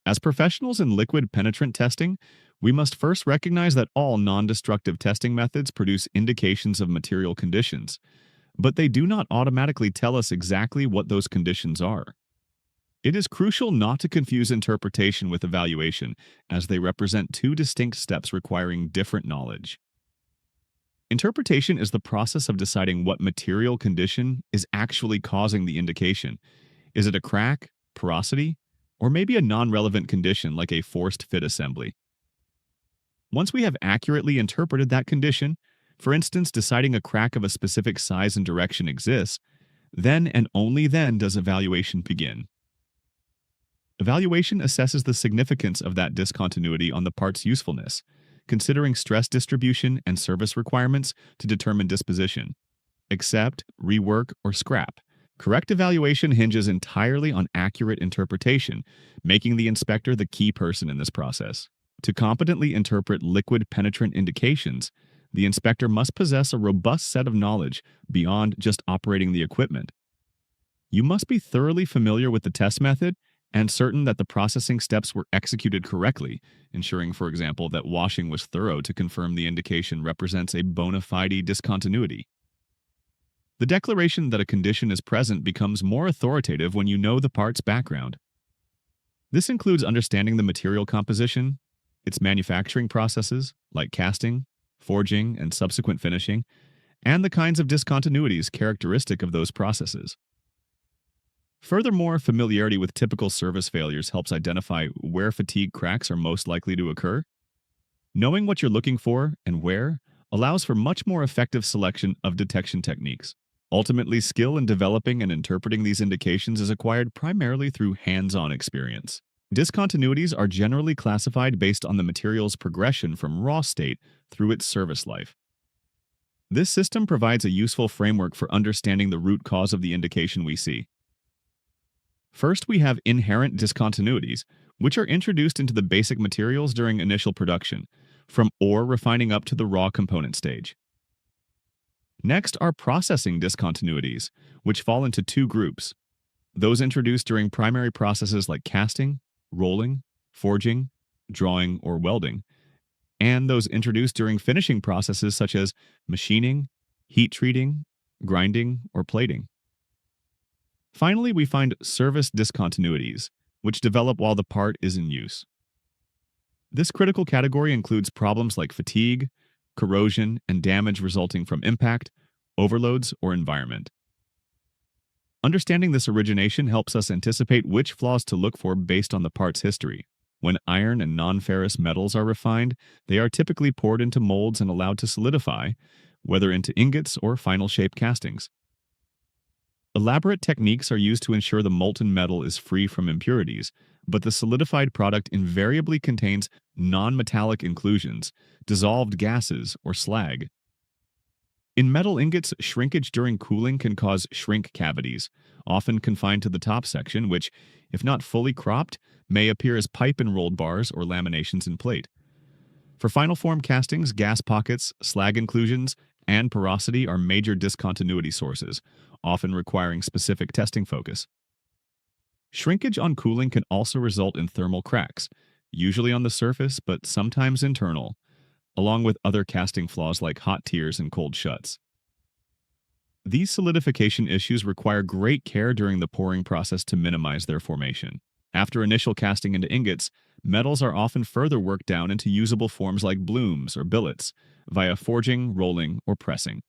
As professionals in liquid penetrant testing, we must first recognize that all non-destructive testing methods produce indications of material conditions, but they do not automatically tell us exactly what those conditions are. It is crucial not to confuse interpretation with evaluation, as they represent two distinct steps requiring different knowledge. Interpretation is the process of deciding what material condition is actually causing the indication. Is it a crack, porosity, or maybe a non-relevant condition like a forced fit assembly? Once we have accurately interpreted that condition, for instance, deciding a crack of a specific size and direction exists, then and only then does evaluation begin. Evaluation assesses the significance of that discontinuity on the part's usefulness, considering stress distribution and service requirements to determine disposition. Accept, rework, or scrap. Correct evaluation hinges entirely on accurate interpretation, making the inspector the key person in this process. To competently interpret liquid penetrant indications, the inspector must possess a robust set of knowledge beyond just operating the equipment. You must be thoroughly familiar with the test method and certain that the processing steps were executed correctly, ensuring, for example, that washing was thorough to confirm the indication represents a bona fide discontinuity. The declaration that a condition is present becomes more authoritative when you know the part's background. This includes understanding the material composition, its manufacturing processes, like casting, forging, and subsequent finishing, and the kinds of discontinuities characteristic of those processes. Furthermore, familiarity with typical service failures helps identify where fatigue cracks are most likely to occur. Knowing what you're looking for and where allows for much more effective selection of detection techniques. Ultimately, skill in developing and interpreting these indications is acquired primarily through hands-on experience. Discontinuities are generally classified based on the material's progression from raw state through its service life. This system provides a useful framework for understanding the root cause of the indication we see. First, we have inherent discontinuities, which are introduced into the basic materials during initial production, from ore refining up to the raw component stage. Next are processing discontinuities, which fall into two groups: those introduced during primary processes like casting, rolling, forging, drawing, or welding, and those introduced during finishing processes such as machining, heat treating, grinding, or plating. Finally, we find service discontinuities, which develop while the part is in use. This critical category includes problems like fatigue, corrosion, and damage resulting from impact, overloads, or environment. Understanding this origination helps us anticipate which flaws to look for based on the part's history. When iron and non-ferrous metals are refined, they are typically poured into molds and allowed to solidify, whether into ingots or final shape castings. Elaborate techniques are used to ensure the molten metal is free from impurities, but the solidified product invariably contains non-metallic inclusions, dissolved gases, or slag. In metal ingots, shrinkage during cooling can cause shrink cavities, often confined to the top section, which, if not fully cropped, may appear as pipe and rolled bars or laminations in plate. For final form castings, gas pockets, slag inclusions, and porosity are major discontinuity sources, often requiring specific testing focus. Shrinkage on cooling can also result in thermal cracks, usually on the surface but sometimes internal, along with other casting flaws like hot tears and cold shuts. These solidification issues require great care during the pouring process to minimize their formation. After initial casting into ingots, metals are often further worked down into usable forms like blooms or billets via forging, rolling, or pressing.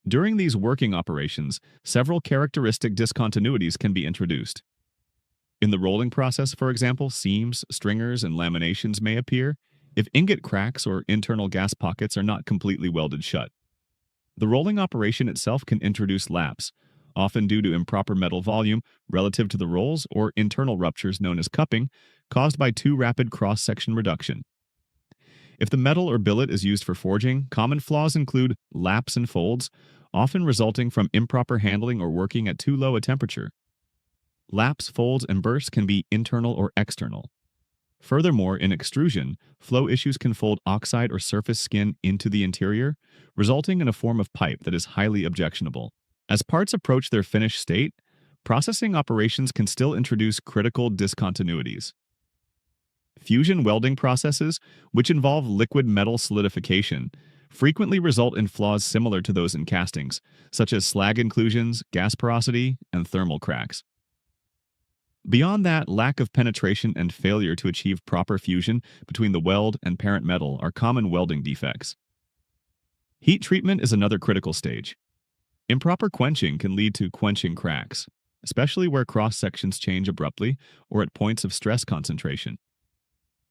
During these working operations, several characteristic discontinuities can be introduced. In the rolling process, for example, seams, stringers, and laminations may appear if ingot cracks or internal gas pockets are not completely welded shut. The rolling operation itself can introduce laps, often due to improper metal volume relative to the rolls or internal ruptures known as cupping, caused by too rapid cross-section reduction. If the metal or billet is used for forging, common flaws include laps and folds, often resulting from improper handling or working at too low a temperature. Laps, folds, and bursts can be internal or external. Furthermore, in extrusion, flow issues can fold oxide or surface skin into the interior, resulting in a form of pipe that is highly objectionable. As parts approach their finished state, processing operations can still introduce critical discontinuities. Fusion welding processes, which involve liquid metal solidification, frequently result in flaws similar to those in castings, such as slag inclusions, gas porosity, and thermal cracks. Beyond that, lack of penetration and failure to achieve proper fusion between the weld and parent metal are common welding defects. Heat treatment is another critical stage. Improper quenching can lead to quenching cracks, especially where cross-sections change abruptly or at points of stress concentration.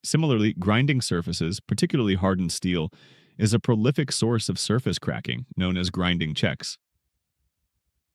Similarly, grinding surfaces, particularly hardened steel, is a prolific source of surface cracking, known as grinding checks.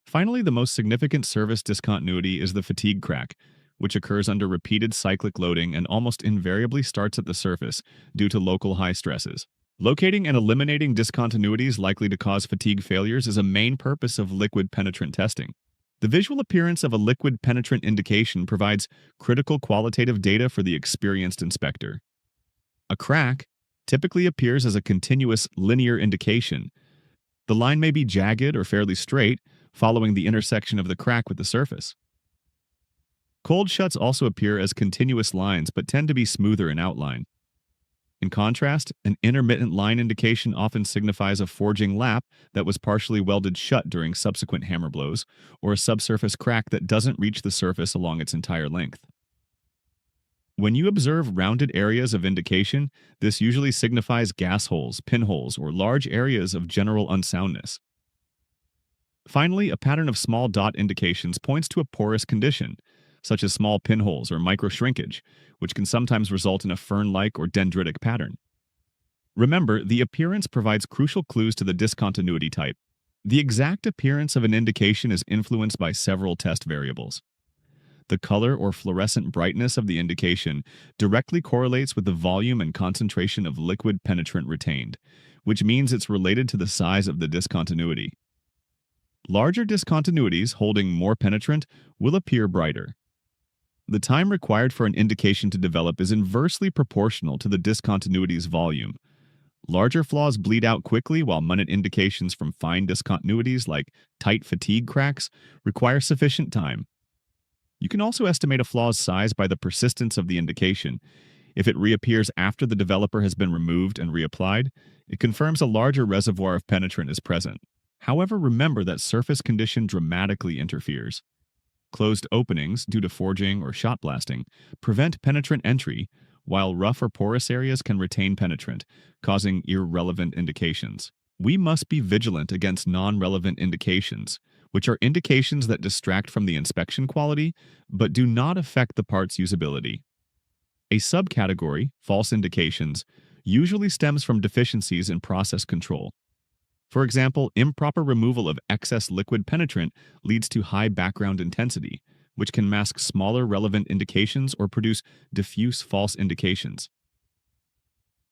Finally, the most significant service discontinuity is the fatigue crack, which occurs under repeated cyclic loading and almost invariably starts at the surface due to local high stresses. Locating and eliminating discontinuities likely to cause fatigue failures is a main purpose of liquid penetrant testing. The visual appearance of a liquid penetrant indication provides critical qualitative data for the experienced inspector. A crack typically appears as a continuous linear indication. The line may be jagged or fairly straight, following the intersection of the crack with the surface. Cold shuts also appear as continuous lines but tend to be smoother in outline. In contrast, an intermittent line indication often signifies a forging lap that was partially welded shut during subsequent hammer blows, or a subsurface crack that doesn't reach the surface along its entire length. When you observe rounded areas of indication, this usually signifies gas holes, pinholes, or large areas of general unsoundness. Finally, a pattern of small dot indications points to a porous condition, such as small pinholes or microshrinkage, which can sometimes result in a fern-like or dendritic pattern. Remember, the appearance provides crucial clues to the discontinuity type. The exact appearance of an indication is influenced by several test variables. The color or fluorescent brightness of the indication directly correlates with the volume and concentration of liquid penetrant retained, which means it's related to the size of the discontinuity. Larger discontinuities holding more penetrant will appear brighter. The time required for an indication to develop is inversely proportional to the discontinuity's volume. Larger flaws bleed out quickly, while minute indications from fine discontinuities like tight fatigue cracks require sufficient time. You can also estimate a flaw's size by the persistence of the indication. If it reappears after the developer has been removed and reapplied, it confirms a larger reservoir of penetrant is present. However, remember that surface condition dramatically interferes. Closed openings, due to forging or shot blasting, prevent penetrant entry, while rough or porous areas can retain penetrant, causing irrelevant indications. We must be vigilant against non-relevant indications, which are indications that distract from the inspection quality but do not affect the part's usability. A subcategory, false indications, usually stems from deficiencies in process control. For example, improper removal of excess liquid penetrant leads to high background intensity, which can mask smaller relevant indications or produce diffuse false indications.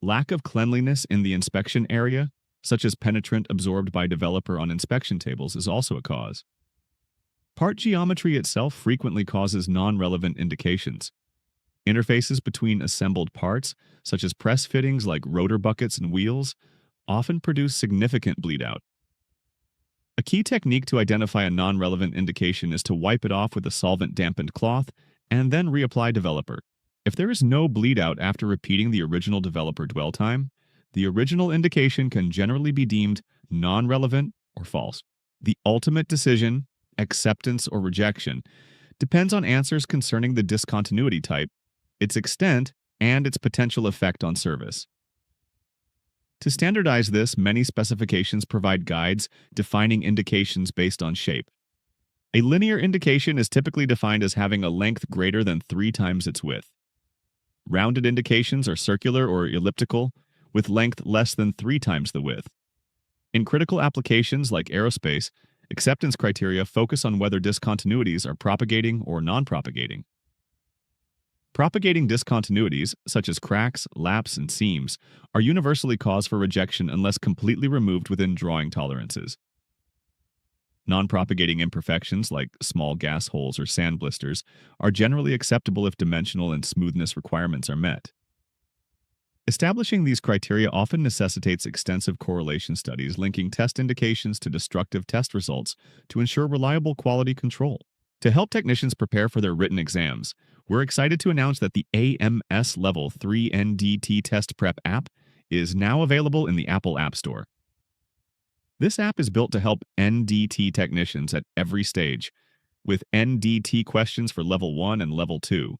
Lack of cleanliness in the inspection area, such as penetrant absorbed by developer on inspection tables, is also a cause. Part geometry itself frequently causes non-relevant indications. Interfaces between assembled parts, such as press fittings like rotor buckets and wheels, often produce significant bleed out. A key technique to identify a non-relevant indication is to wipe it off with a solvent-dampened cloth and then reapply developer. If there is no bleed out after repeating the original developer dwell time, the original indication can generally be deemed non-relevant or false. The ultimate decision, acceptance or rejection, depends on answers concerning the discontinuity type, its extent, and its potential effect on service. To standardize this, many specifications provide guides defining indications based on shape. A linear indication is typically defined as having a length greater than 3 times its width. Rounded indications are circular or elliptical, with length less than 3 times the width. In critical applications like aerospace, acceptance criteria focus on whether discontinuities are propagating or non-propagating. Propagating discontinuities, such as cracks, laps, and seams, are universally cause for rejection unless completely removed within drawing tolerances. Non-propagating imperfections, like small gas holes or sand blisters, are generally acceptable if dimensional and smoothness requirements are met. Establishing these criteria often necessitates extensive correlation studies linking test indications to destructive test results to ensure reliable quality control. To help technicians prepare for their written exams, we're excited to announce that the AMS Level 3 NDT Test Prep app is now available in the Apple App Store. This app is built to help NDT technicians at every stage, with NDT questions for Level 1 and Level 2,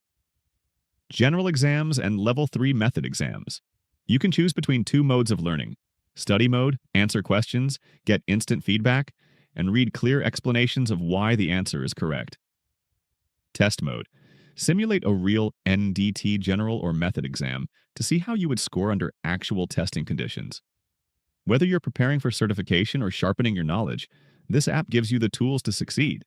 general exams, and Level 3 method exams. You can choose between two modes of learning: study mode, answer questions, get instant feedback, and read clear explanations of why the answer is correct. Test mode. Simulate a real NDT general or method exam to see how you would score under actual testing conditions. Whether you're preparing for certification or sharpening your knowledge, this app gives you the tools to succeed.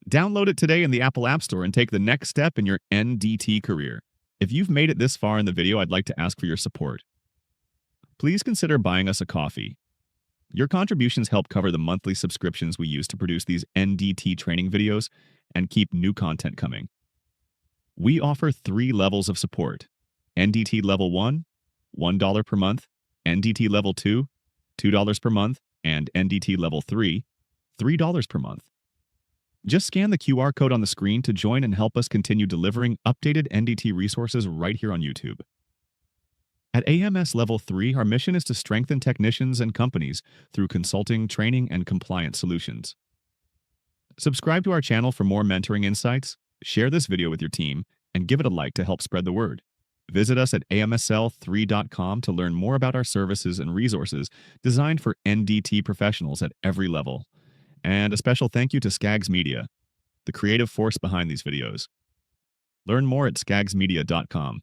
Download it today in the Apple App Store and take the next step in your NDT career. If you've made it this far in the video, I'd like to ask for your support. Please consider buying us a coffee. Your contributions help cover the monthly subscriptions we use to produce these NDT training videos and keep new content coming. We offer 3 levels of support: NDT Level 1, $1 per month; NDT Level 2, $2 per month; and NDT Level 3, $3 per month. Just scan the QR code on the screen to join and help us continue delivering updated NDT resources right here on YouTube. At AMS Level 3, our mission is to strengthen technicians and companies through consulting, training, and compliance solutions. Subscribe to our channel for more mentoring insights, share this video with your team, and give it a like to help spread the word. Visit us at amsl3.com to learn more about our services and resources designed for NDT professionals at every level. And a special thank you to Skaggs Media, the creative force behind these videos. Learn more at skaggsmedia.com.